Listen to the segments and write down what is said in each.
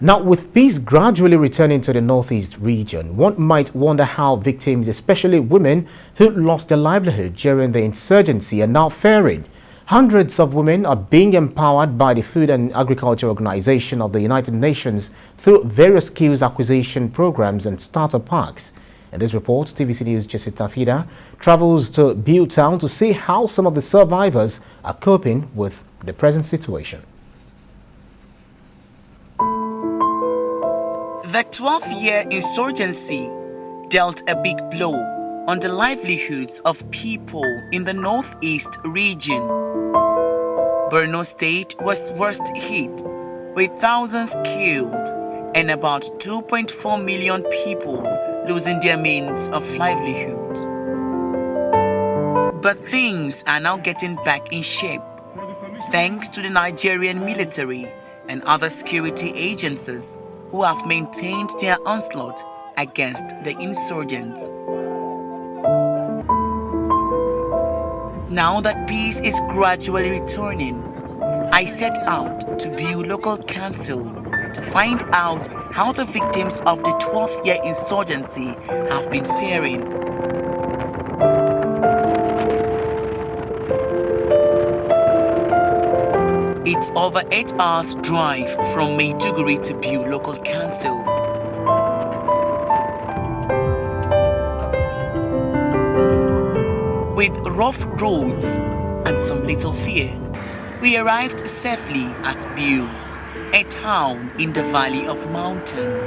Now, with peace gradually returning to the northeast region, one might wonder how victims, especially women who lost their livelihood during the insurgency, are now faring. Hundreds of women are being empowered by the Food and Agriculture Organization of the United Nations through various skills acquisition programs and starter packs. In this report, TVC News' Jessy Tafida travels to Biu Town to see how some of the survivors are coping with the present situation. The 12-year insurgency dealt a big blow on the livelihoods of people in the northeast region. Borno State was worst hit, with thousands killed and about 2.4 million people losing their means of livelihood. But things are now getting back in shape, thanks to the Nigerian military and other security agencies who have maintained their onslaught against the insurgents. Now that peace is gradually returning, I set out to Biu local council to find out how the victims of the 12-year insurgency have been faring. It's over 8 hours drive from Maiduguri to Biu local council. With rough roads and some little fear, we arrived safely at Biu, a town in the Valley of Mountains.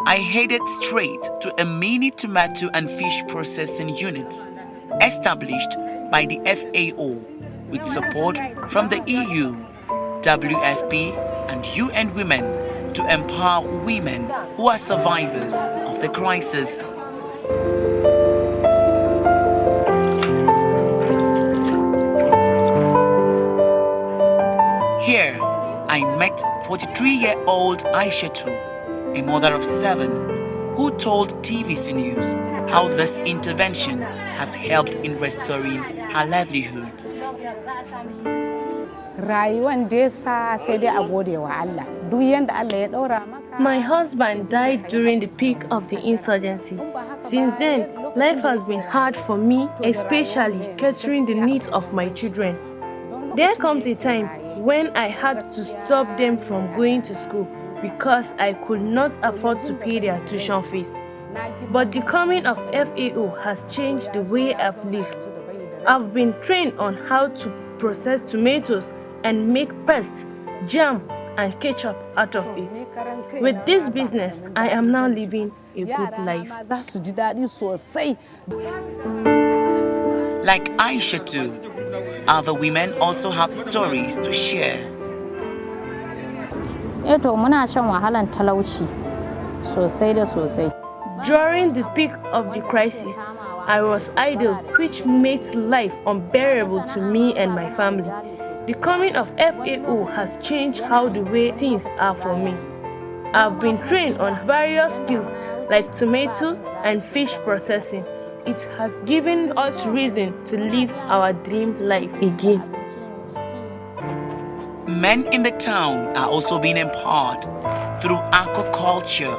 I headed straight to a mini tomato and fish processing unit established by the FAO with support from the EU, WFP and UN Women to empower women who are survivors of the crisis. Here, I met 43-year-old Aishatu, a mother of 7, who told TVC News how this intervention has helped in restoring her livelihoods. My husband died during the peak of the insurgency. Since then, life has been hard for me, especially catering the needs of my children. There comes a time when I had to stop them from going to school because I could not afford to pay their tuition fees. But the coming of FAO has changed the way I've lived. I've been trained on how to process tomatoes and make paste, jam, and ketchup out of it. With this business, I am now living a good life. Like Aisha too, other women also have stories to share. During the peak of the crisis, I was idle, which made life unbearable to me and my family. The coming of FAO has changed how the way things are for me. I've been trained on various skills like tomato and fish processing. It has given us reason to live our dream life again. Men in the town are also being empowered through aquaculture,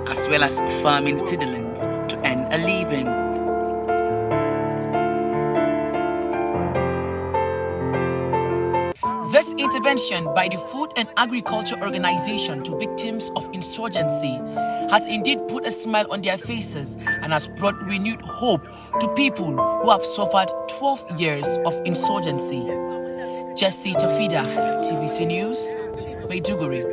as well as farming seedlings to earn a living. This intervention by the Food and Agriculture Organization to victims of insurgency has indeed put a smile on their faces and has brought renewed hope to people who have suffered 12 years of insurgency. Jessy Tafida, TVC News, Maiduguri.